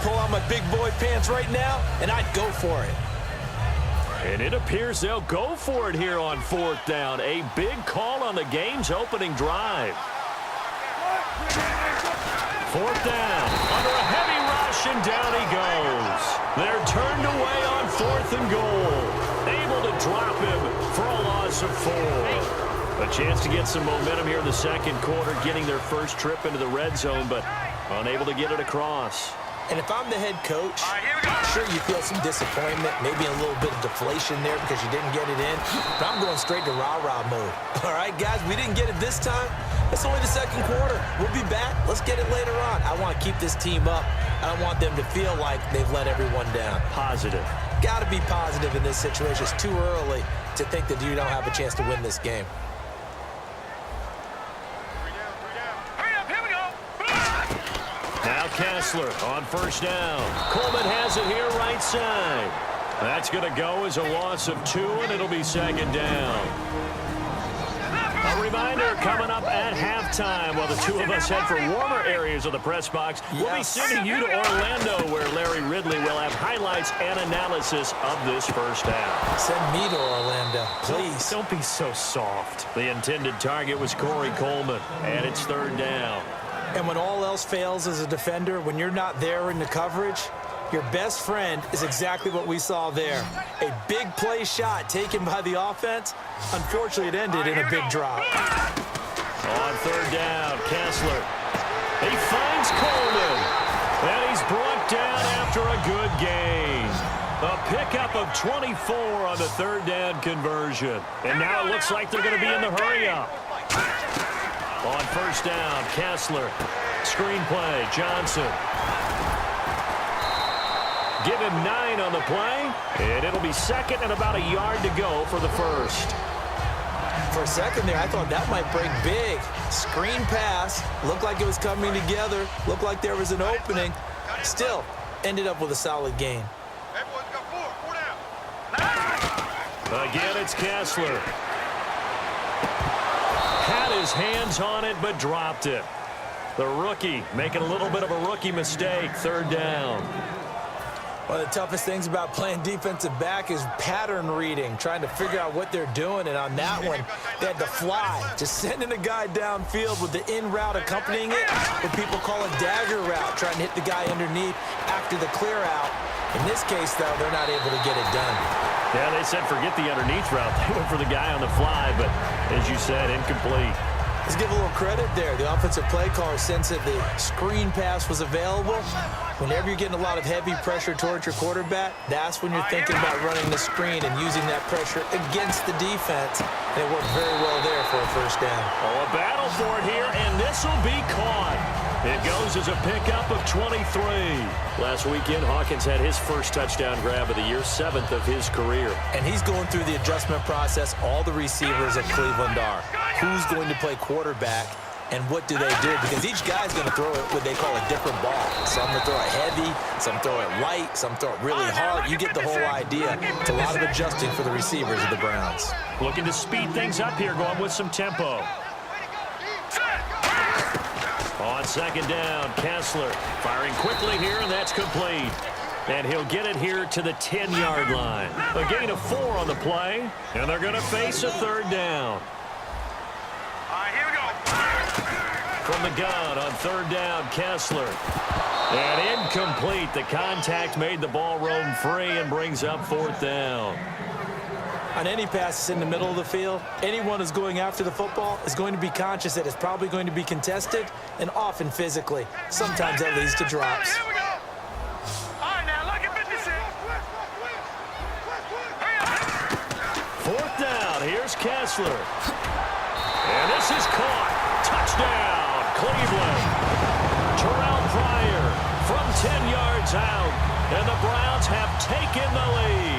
pull out my big boy pants right now, and I'd go for it. And it appears they'll go for it here on 4th down. A big call on the game's opening drive. 4th down, under a heavy rush, and down he goes. They're turned away on 4th and goal. Able to drop him for a loss of 4. A chance to get some momentum here in the second quarter, getting their first trip into the red zone, but unable to get it across. And if I'm the head coach, sure you feel some disappointment, maybe a little bit of deflation there because you didn't get it in. But I'm going straight to rah-rah mode. All right, guys, we didn't get it this time. It's only the second quarter. We'll be back. Let's get it later on. I want to keep this team up. I don't want them to feel like they've let everyone down. Positive. Got to be positive in this situation. It's too early to think that you don't have a chance to win this game. Now Kessler on 1st down. Coleman has it here right side. That's going to go as a loss of 2, and it'll be 2nd down. A reminder coming up at halftime while the two of us head for warmer areas of the press box. We'll be sending you to Orlando where Larry Ridley will have highlights and analysis of this first half. Send me to Orlando, please. Don't be so soft. The intended target was Corey Coleman, and it's 3rd down. And when all else fails as a defender, when you're not there in the coverage, your best friend is exactly what we saw there. A big play shot taken by the offense. Unfortunately, it ended in a big drop. On 3rd down, Kessler. He finds Coleman. And he's brought down after a good gain. A pickup of 24 on the 3rd down conversion. And now it looks like they're going to be in the hurry-up. On 1st down, Kessler. Screen play, Johnson. Give him 9 on the play, and it'll be 2nd and about a yard to go for the first. For a second there, I thought that might break big. Screen pass, looked like it was coming together, looked like there was an opening. Still, ended up with a solid gain. Again, it's Kessler. Had his hands on it, but dropped it. The rookie making a little bit of a rookie mistake, 3rd down. One of the toughest things about playing defensive back is pattern reading, trying to figure out what they're doing. And on that one, they had to fly, just sending a guy downfield with the in route accompanying it, what people call a dagger route, trying to hit the guy underneath after the clear out. In this case, though, they're not able to get it done. Yeah, they said forget the underneath route. They went for the guy on the fly, but as you said, incomplete. Let's give a little credit there. The offensive play caller sensed that the screen pass was available. Whenever you're getting a lot of heavy pressure towards your quarterback, that's when you're thinking about running the screen and using that pressure against the defense. And it worked very well there for a 1st down. Oh, a battle for it here, and this will be caught. It goes as a pickup of 23. Last weekend, Hawkins had his first touchdown grab of the year, 7th of his career. And he's going through the adjustment process all the receivers of Cleveland are. Who's going to play quarterback, and what do they do? Because each guy's going to throw it what they call a different ball. Some will throw it heavy, some throw it light, some throw it really hard. You get the whole idea. It's a lot of adjusting for the receivers of the Browns. Looking to speed things up here, going with some tempo. On 2nd down, Kessler firing quickly here, and that's complete. And he'll get it here to the 10-yard line. A gain of 4 on the play, and they're going to face a 3rd down. Here we go. From the gun on 3rd down, Kessler. And incomplete. The contact made the ball roam free and brings up 4th down. On any passes in the middle of the field, anyone who's going after the football is going to be conscious that it's probably going to be contested and often physically. Sometimes that leads to drops. Here we go. All right, now look at 56. 4th down. Here's Kessler. And this is caught. Touchdown, Cleveland. Terrell Pryor from 10 yards out. And the Browns have taken the lead.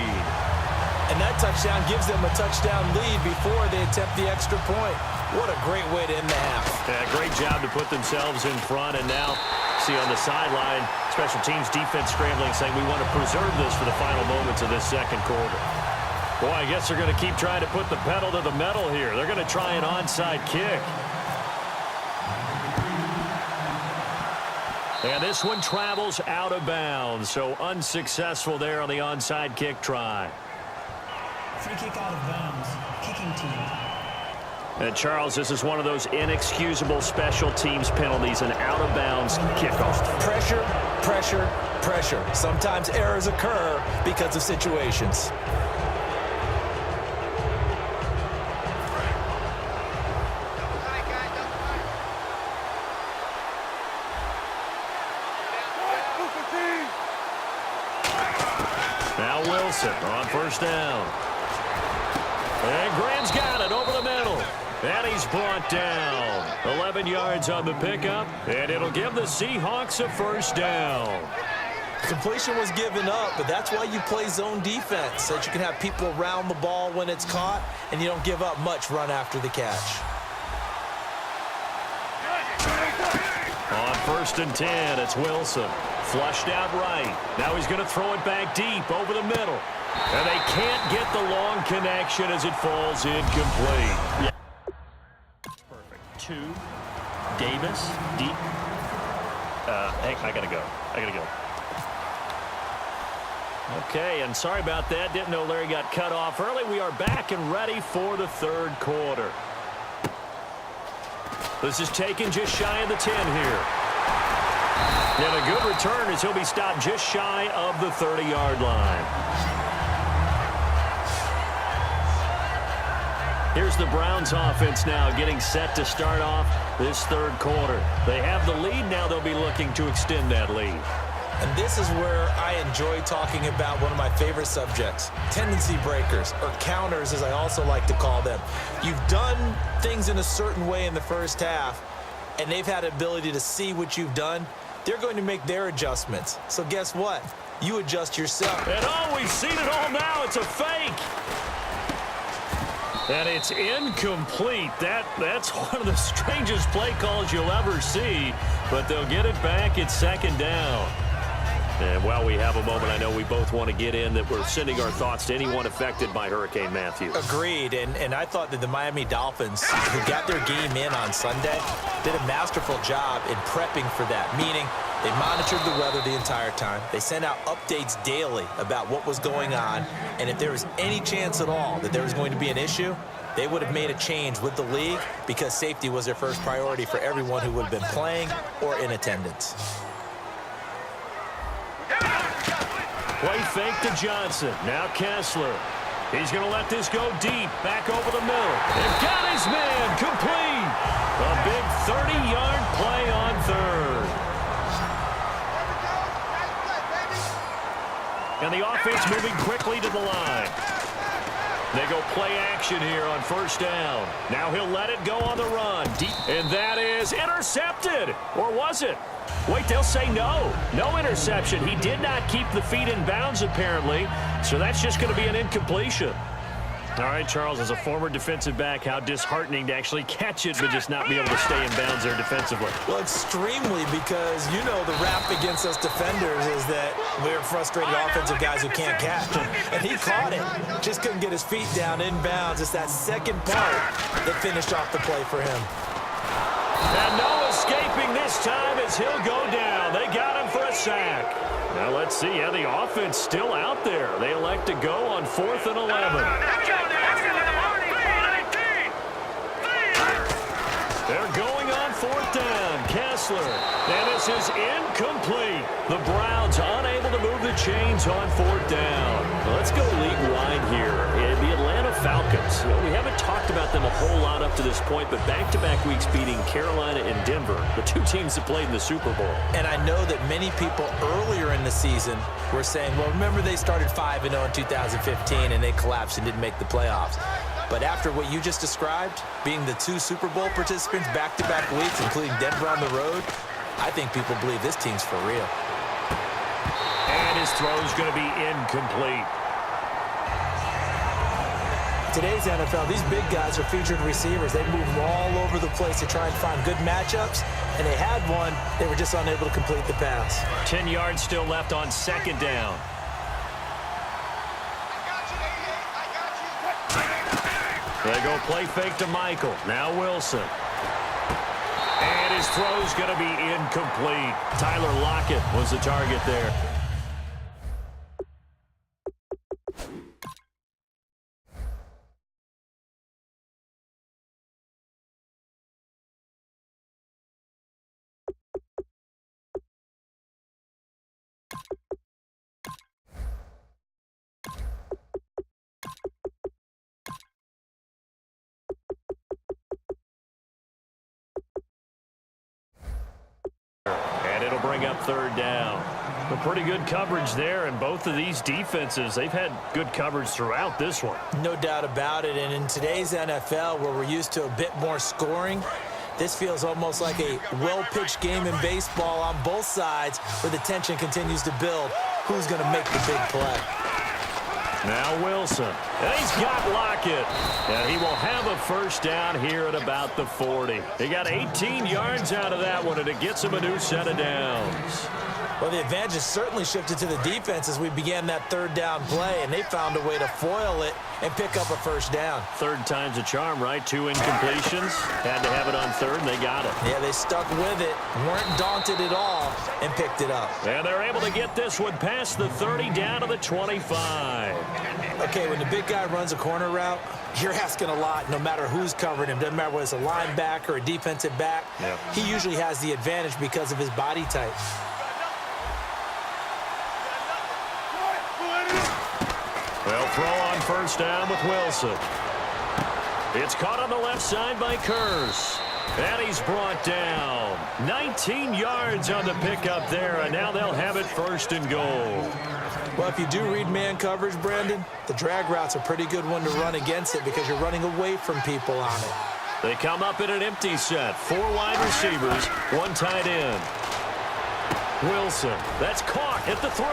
And that touchdown gives them a touchdown lead before they attempt the extra point. What a great way to end the half. Yeah, great job to put themselves in front. And now, see on the sideline, special teams defense scrambling, saying we want to preserve this for the final moments of this second quarter. Boy, I guess they're going to keep trying to put the pedal to the metal here. They're going to try an onside kick. And this one travels out of bounds, so unsuccessful there on the onside kick try. Free kick out of bounds. Kicking team. And, Charles, this is one of those inexcusable special teams penalties, an out-of-bounds kickoff. Pressure, pressure, pressure. Sometimes errors occur because of situations. Now Wilson on first down. And Graham's got it over the middle. And he's brought down. 11 yards on the pickup, and it'll give the Seahawks a first down. Completion was given up, but that's why you play zone defense, so that you can have people around the ball when it's caught, and you don't give up much run after the catch. On first and 10, it's Wilson. Flushed out right. Now he's going to throw it back deep over the middle. And they can't get the long connection as it falls incomplete. Yeah. Perfect. 2. Davis. Deep. Hey, I got to go. Okay, and sorry about that. Didn't know Larry got cut off early. We are back and ready for the third quarter. This is taken just shy of the 10 here. And a good return as he'll be stopped just shy of the 30-yard line. Here's the Browns offense now getting set to start off this third quarter. They have the lead. Now they'll be looking to extend that lead. And this is where I enjoy talking about one of my favorite subjects, tendency breakers, or counters as I also like to call them. You've done things in a certain way in the first half, and they've had the ability to see what you've done. They're going to make their adjustments. So guess what? You adjust yourself. And oh, we've seen it all now. It's a fake. And it's incomplete. That's one of the strangest play calls you'll ever see, but they'll get it back at second down. And while we have a moment, I know we both want to get in that we're sending our thoughts to anyone affected by Hurricane Matthew. Agreed, and I thought that the Miami Dolphins, who got their game in on Sunday, did a masterful job in prepping for that, meaning they monitored the weather the entire time. They sent out updates daily about what was going on, and if there was any chance at all that there was going to be an issue, they would have made a change with the league because safety was their first priority for everyone who would have been playing or in attendance. Play fake to Johnson. Now Kessler. He's going to let this go deep. Back over the middle. And got his man. Complete. A big 30-yard play on third. And the offense moving quickly to the line. They go play action here on first down. Now he'll let it go on the run. Deep. And that is intercepted. Or was it? Wait, they'll say no. No interception. He did not keep the feet in bounds, apparently. So that's just going to be an incompletion. All right, Charles, as a former defensive back, how disheartening to actually catch it but just not be able to stay in bounds there defensively. Well, extremely, because you know the rap against us defenders is that we're frustrated offensive guys who can't catch. And he caught it. Just couldn't get his feet down in bounds. It's that second part that finished off the play for him. And no escaping this time as he'll go down. They got him for a sack. Now let's see. Yeah, the offense still out there. They elect to go on 4th and 11. They're going on 4th down. Kessler. And this is incomplete. The Browns unable to move the chains on 4th down. Well, let's go league-wide here. The Atlanta Falcons. We haven't talked about them a whole lot up to this point, but back-to-back weeks beating Carolina and Denver, the two teams that played in the Super Bowl. And I know that many people earlier in the season were saying, well, remember they started 5-0 in 2015 and they collapsed and didn't make the playoffs. But after what you just described, being the two Super Bowl participants back-to-back weeks, including Denver on the road, I think people believe this team's for real. And his throw's going to be incomplete. Today's NFL, these big guys are featured receivers. They move all over the place to try and find good matchups, and they had one. They were just unable to complete the pass. 10 yards still left on second down. They go play fake to Michael. Now Wilson. And his throw's going to be incomplete. Tyler Lockett was the target there. And it'll bring up third down. But pretty good coverage there, and both of these defenses, they've had good coverage throughout this one. No doubt about it, and in today's NFL, where we're used to a bit more scoring, this feels almost like a well-pitched game in baseball on both sides where the tension continues to build. Who's going to make the big play? Now Wilson, and he's got Lockett, and he will have a first down here at about the 40. He got 18 yards out of that one, and it gets him a new set of downs. Well, the advantage has certainly shifted to the defense as we began that third down play, and they found a way to foil it and pick up a first down. Third time's a charm, right? 2 incompletions. Had to have it on third, and they got it. Yeah, they stuck with it, weren't daunted at all, and picked it up. And they're able to get this one past the 30 down to the 25. Okay, when the big guy runs a corner route, you're asking a lot no matter who's covering him. Doesn't matter whether it's a linebacker or a defensive back. Yep. He usually has the advantage because of his body type. They'll throw on first down with Wilson. It's caught on the left side by Curse. And he's brought down. 19 yards on the pickup there, and now they'll have it first and goal. Well, if you do read man coverage, Brandon, the drag route's a pretty good one to run against it because you're running away from people on it. They come up in an empty set. 4 wide receivers, 1 tight end. Wilson, that's caught at the 3.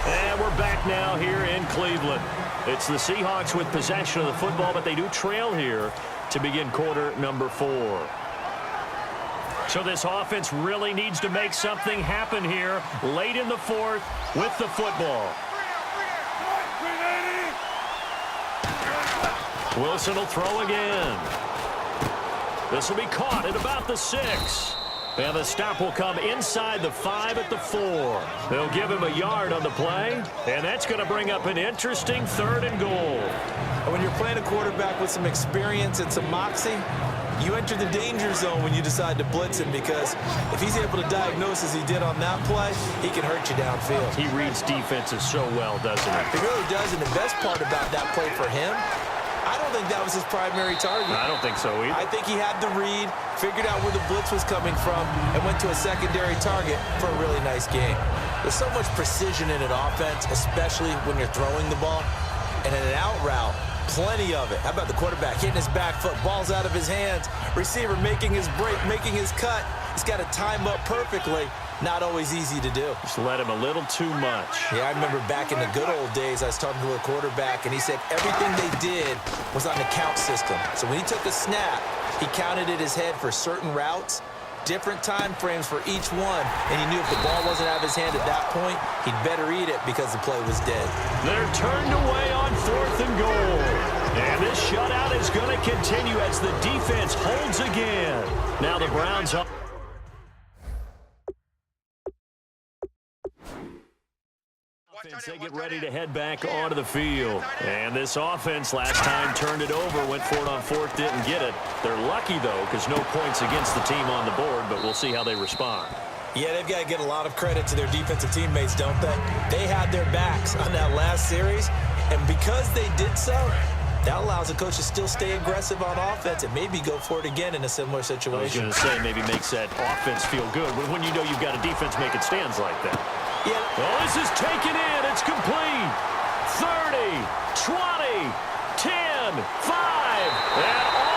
And we're back now here in Cleveland. It's the Seahawks with possession of the football, but they do trail here to begin quarter number 4. So this offense really needs to make something happen here late in the 4th with the football. Wilson will throw again. This will be caught at about the 6. And the stop will come inside the 5 at the 4. They'll give him a yard on the play, and that's going to bring up an interesting 3rd and goal. And when you're playing a quarterback with some experience and some moxie, you enter the danger zone when you decide to blitz him, because if he's able to diagnose as he did on that play, he can hurt you downfield. He reads defenses so well, doesn't he? He really does, and the best part about that play for him, I don't think that was his primary target. I don't think so either. I think he had the read, figured out where the blitz was coming from, and went to a secondary target for a really nice game. There's so much precision in an offense, especially when you're throwing the ball. And in an out route, plenty of it. How about the quarterback hitting his back foot, ball's out of his hands, receiver making his break, making his cut. He's got to time up perfectly. Not always easy to do. Just let him a little too much. Yeah, I remember back in the good old days, I was talking to a quarterback, and he said everything they did was on the count system. So when he took a snap, he counted in his head for certain routes, different time frames for each one, and he knew if the ball wasn't out of his hand at that point, he'd better eat it because the play was dead. They're turned away on 4th and goal. And this shutout is going to continue as the defense holds again. Now the Browns up. They get ready to head back onto the field. And this offense last time turned it over, went for it on 4th, didn't get it. They're lucky, though, because no points against the team on the board, but we'll see how they respond. Yeah, they've got to get a lot of credit to their defensive teammates, don't they? They had their backs on that last series, and because they did so, that allows the coach to still stay aggressive on offense and maybe go for it again in a similar situation. I was going to say maybe makes that offense feel good when you know you've got a defense making stands like that. Yeah. Oh, this is taken in. It's complete. 30, 20, 10, 5. And